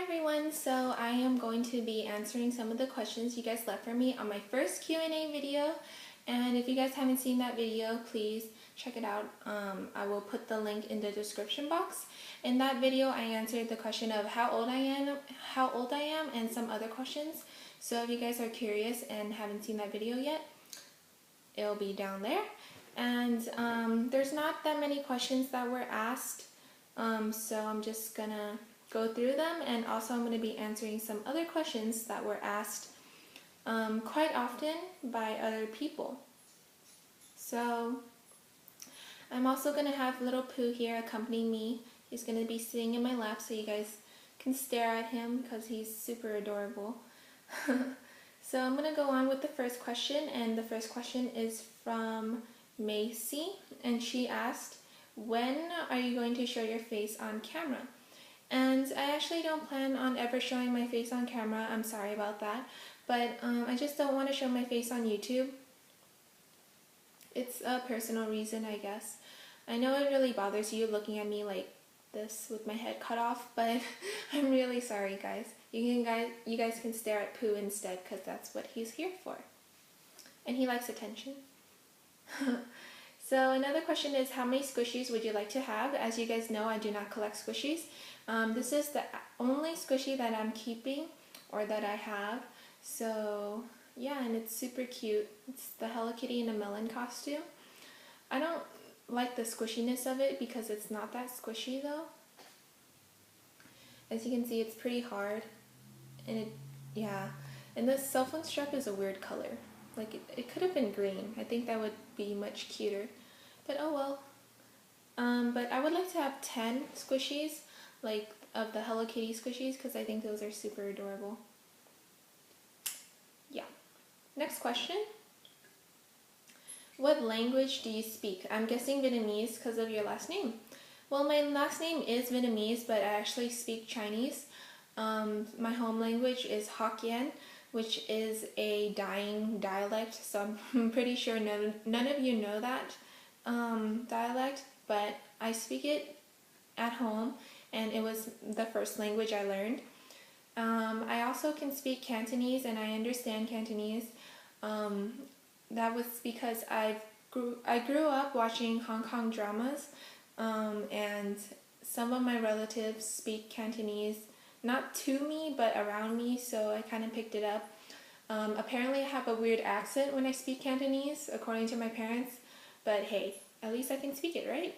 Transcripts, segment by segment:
Hi everyone, so I am going to be answering some of the questions you guys left for me on my first Q&A video, and if you guys haven't seen that video, please check it out. I will put the link in the description box. In that video, I answered the question of how old I am, and some other questions. So if you guys are curious and haven't seen that video yet, it'll be down there. And there's not that many questions that were asked, so I'm just gonna go through them, and also I'm going to be answering some other questions that were asked quite often by other people. So I'm also going to have little Pooh here accompanying me. He's going to be sitting in my lap so you guys can stare at him because he's super adorable. So I'm going to go on with the first question, and the first question is from Macy, and she asked, when are you going to show your face on camera? And I actually don't plan on ever showing my face on camera. I'm sorry about that. But I just don't want to show my face on YouTube. It's a personal reason, I guess. I know it really bothers you looking at me like this with my head cut off, but I'm really sorry, guys. You guys can stare at Pooh instead, because that's what he's here for. And he likes attention. So another question is, how many squishies would you like to have? As you guys know, I do not collect squishies. This is the only squishy that I'm keeping, or that I have. So yeah, and it's super cute. It's the Hello Kitty in a melon costume. I don't like the squishiness of it because it's not that squishy though. As you can see, it's pretty hard. And and the cell phone strap is a weird color. Like it could have been green. I think that would be much cuter. But oh well. But I would like to have 10 squishies, like of the Hello Kitty squishies, because I think those are super adorable. Yeah. Next question. What language do you speak? I'm guessing Vietnamese because of your last name. Well, my last name is Vietnamese, but I actually speak Chinese. My home language is Hokkien, which is a dying dialect, so I'm pretty sure none of you know that dialect, but I speak it at home, and it was the first language I learned. I also can speak Cantonese, and I understand Cantonese. That was because I grew up watching Hong Kong dramas, and some of my relatives speak Cantonese, not to me, but around me, so I kind of picked it up. Apparently I have a weird accent when I speak Cantonese, according to my parents, but hey, at least I can speak it, right?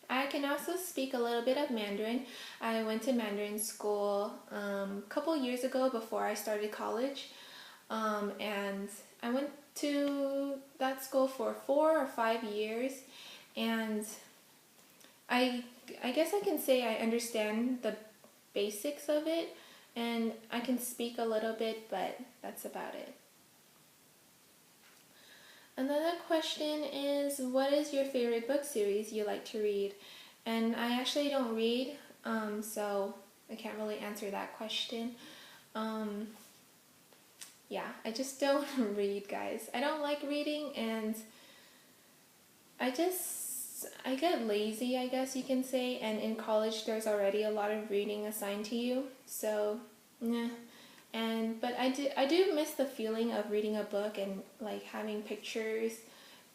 I can also speak a little bit of Mandarin. I went to Mandarin school a couple years ago before I started college, and I went to that school for 4 or 5 years, and I guess I can say I understand the basics of it, and I can speak a little bit, but that's about it. Another question is, what is your favorite book series you like to read? And I actually don't read, so I can't really answer that question. Yeah, I just don't read, guys. I don't like reading, and I get lazy, I guess you can say, and in college there's already a lot of reading assigned to you, so yeah. But I do miss the feeling of reading a book and like having pictures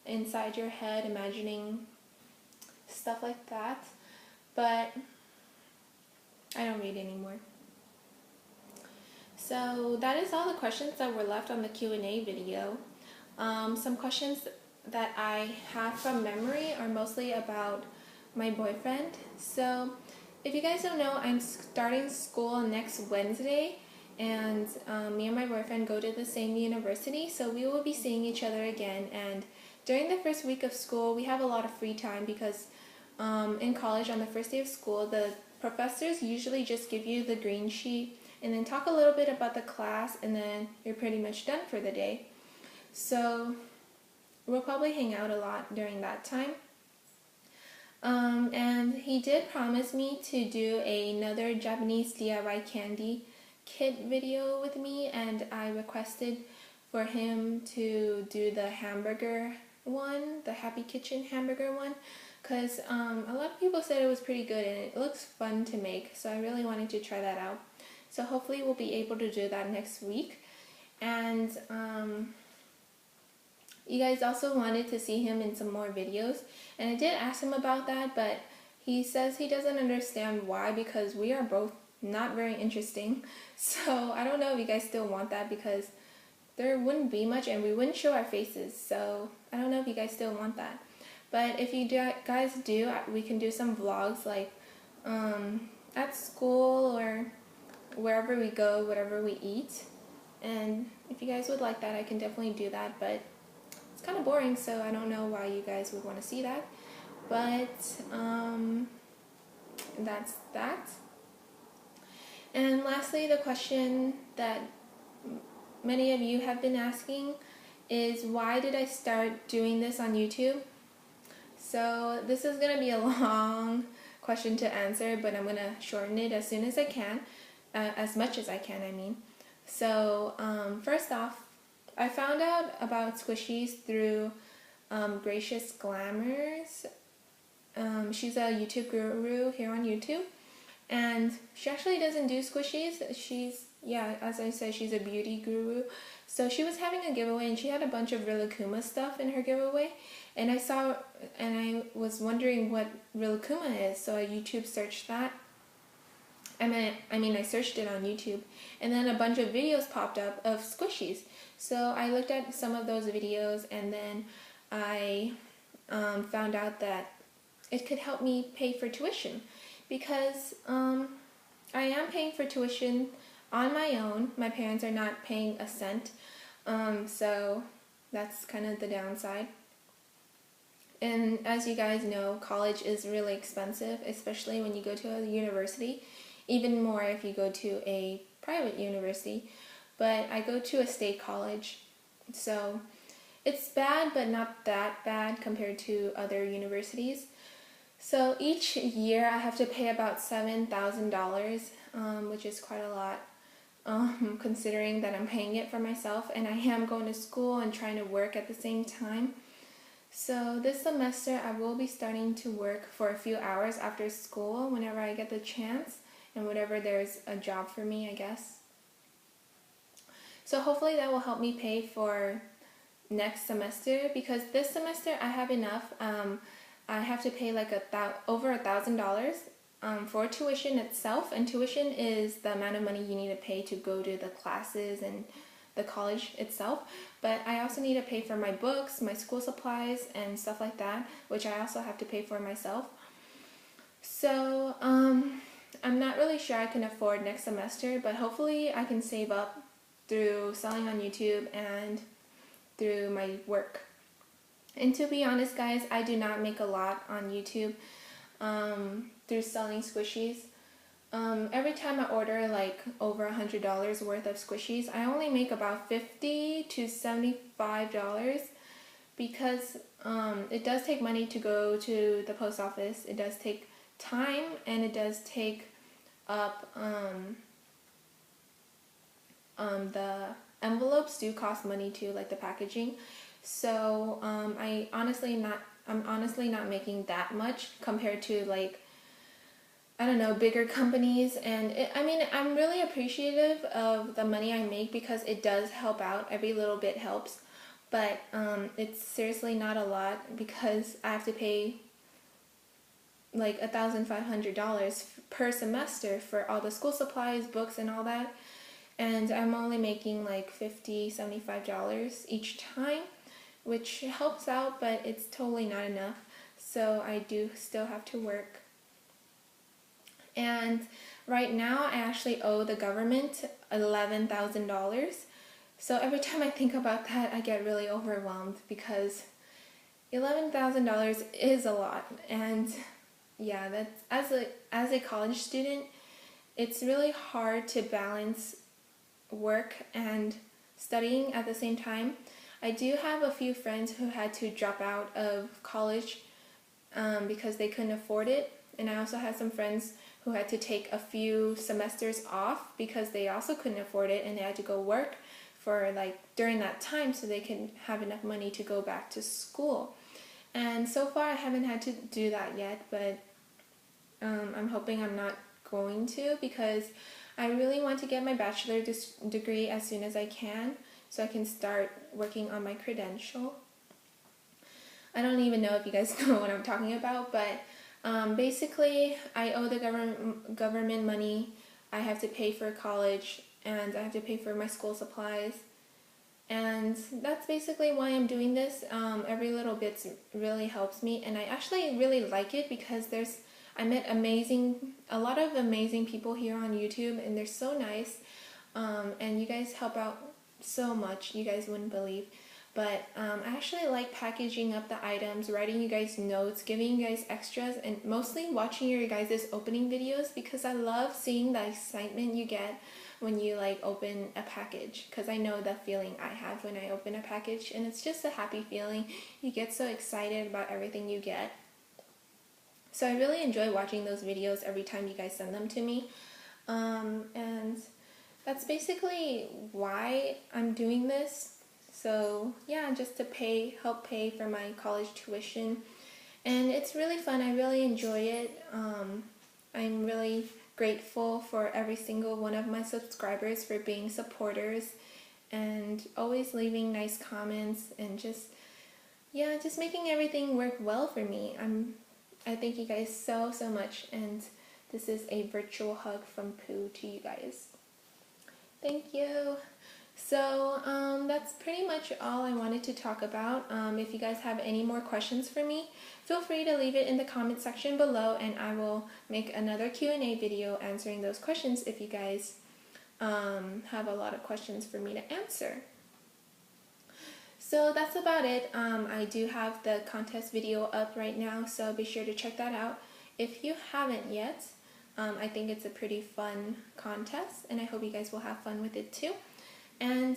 inside your head, imagining stuff like that, but I don't read anymore. So that is all the questions that were left on the Q&A video. Some questions that I have from memory are mostly about my boyfriend. So if you guys don't know, I'm starting school next Wednesday, and me and my boyfriend go to the same university, so we will be seeing each other again. And during the first week of school, we have a lot of free time because in college, on the first day of school, the professors usually just give you the green sheet and then talk a little bit about the class, and then you're pretty much done for the day. So we'll probably hang out a lot during that time. And he did promise me to do another Japanese DIY candy kit video with me, and I requested for him to do the hamburger one, the Happy Kitchen hamburger one, because a lot of people said it was pretty good and it looks fun to make, so I really wanted to try that out. So hopefully we'll be able to do that next week. And you guys also wanted to see him in some more videos, and I did ask him about that, but he says he doesn't understand why, because we are both not very interesting. So I don't know if you guys still want that, because there wouldn't be much and we wouldn't show our faces. So I don't know if you guys still want that. But if you guys do, we can do some vlogs like at school or wherever we go, whatever we eat. And if you guys would like that, I can definitely do that. But it's kind of boring, so I don't know why you guys would want to see that. But that's that. And lastly, the question that many of you have been asking is, why did I start doing this on YouTube? So this is going to be a long question to answer, but I'm going to shorten it as soon as I can, as much as I can, I mean. So first off, I found out about squishies through Gracious Glamours. She's a YouTube guru here on YouTube, and she actually doesn't do squishies. As I said, she's a beauty guru. So she was having a giveaway and she had a bunch of Rilakkuma stuff in her giveaway. And I was wondering what Rilakkuma is, so I YouTube searched that. I searched it on YouTube, and then a bunch of videos popped up of squishies. So I looked at some of those videos, and then I found out that it could help me pay for tuition, because I am paying for tuition on my own. My parents are not paying a cent, so that's kind of the downside. And as you guys know, college is really expensive, especially when you go to a university, even more if you go to a private university. But I go to a state college, so it's bad, but not that bad compared to other universities. So each year I have to pay about $7,000, which is quite a lot, considering that I'm paying it for myself and I am going to school and trying to work at the same time. So this semester I will be starting to work for a few hours after school whenever I get the chance, and whenever there's a job for me, I guess. So hopefully that will help me pay for next semester, because this semester I have enough. I have to pay like over $1,000 for tuition itself, and tuition is the amount of money you need to pay to go to the classes and the college itself. But I also need to pay for my books, my school supplies, and stuff like that, which I also have to pay for myself. So I'm not really sure I can afford next semester, but hopefully I can save up through selling on YouTube and through my work. And to be honest, guys, I do not make a lot on YouTube through selling squishies. Every time I order like over $100 worth of squishies, I only make about $50 to $75, because it does take money to go to the post office. It does take time, and it does take up the envelopes do cost money too, like the packaging. So I'm honestly not making that much compared to, like, I don't know, bigger companies. And I'm really appreciative of the money I make, because it does help out. Every little bit helps. But it's seriously not a lot, because I have to pay like $1,500 per semester for all the school supplies, books, and all that. And I'm only making like $50, $75 each time, which helps out, but it's totally not enough. So I do still have to work. And right now I actually owe the government $11,000. So every time I think about that, I get really overwhelmed, because $11,000 is a lot. And yeah, that's as a college student, it's really hard to balance work and studying at the same time. I do have a few friends who had to drop out of college because they couldn't afford it, and I also had some friends who had to take a few semesters off because they also couldn't afford it, and they had to go work for like during that time so they can have enough money to go back to school. And so far I haven't had to do that yet, but I'm hoping I'm not going to, because I really want to get my bachelor's degree as soon as I can so I can start working on my credential. I don't even know if you guys know what I'm talking about, but basically I owe the government money. I have to pay for college and I have to pay for my school supplies. And that's basically why I'm doing this. Every little bit really helps me, and I actually really like it because I met a lot of amazing people here on YouTube, and they're so nice. And you guys help out so much, you guys wouldn't believe. But I actually like packaging up the items, writing you guys notes, giving you guys extras, and mostly watching your guys' opening videos, because I love seeing the excitement you get when you like open a package, because I know the feeling I have when I open a package, and it's just a happy feeling. You get so excited about everything you get. So I really enjoy watching those videos every time you guys send them to me. And that's basically why I'm doing this. So yeah, just to help pay for my college tuition. And it's really fun. I really enjoy it. I'm really grateful for every single one of my subscribers for being supporters and always leaving nice comments, and just making everything work well for me. I thank you guys so much, and this is a virtual hug from Pooh to you guys. Thank you. So that's pretty much all I wanted to talk about. If you guys have any more questions for me, feel free to leave it in the comment section below, and I will make another Q&A video answering those questions if you guys have a lot of questions for me to answer. So that's about it. I do have the contest video up right now, so be sure to check that out if you haven't yet. I think it's a pretty fun contest, and I hope you guys will have fun with it too. And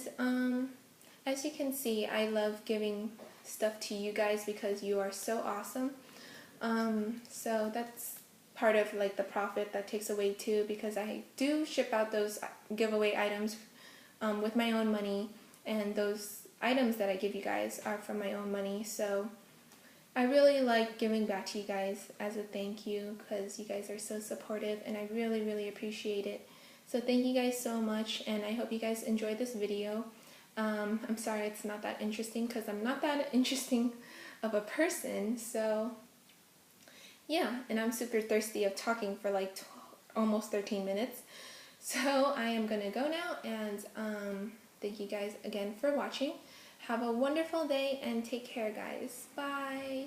as you can see, I love giving stuff to you guys because you are so awesome. So that's part of like the profit that takes away too, because I do ship out those giveaway items with my own money, and those items that I give you guys are from my own money. So I really like giving back to you guys as a thank you, because you guys are so supportive, and I really appreciate it. So thank you guys so much, and I hope you guys enjoyed this video. I'm sorry it's not that interesting, because I'm not that interesting of a person. So yeah, and I'm super thirsty of talking for like almost 13 minutes. So I am gonna go now, and thank you guys again for watching. Have a wonderful day, and take care, guys. Bye.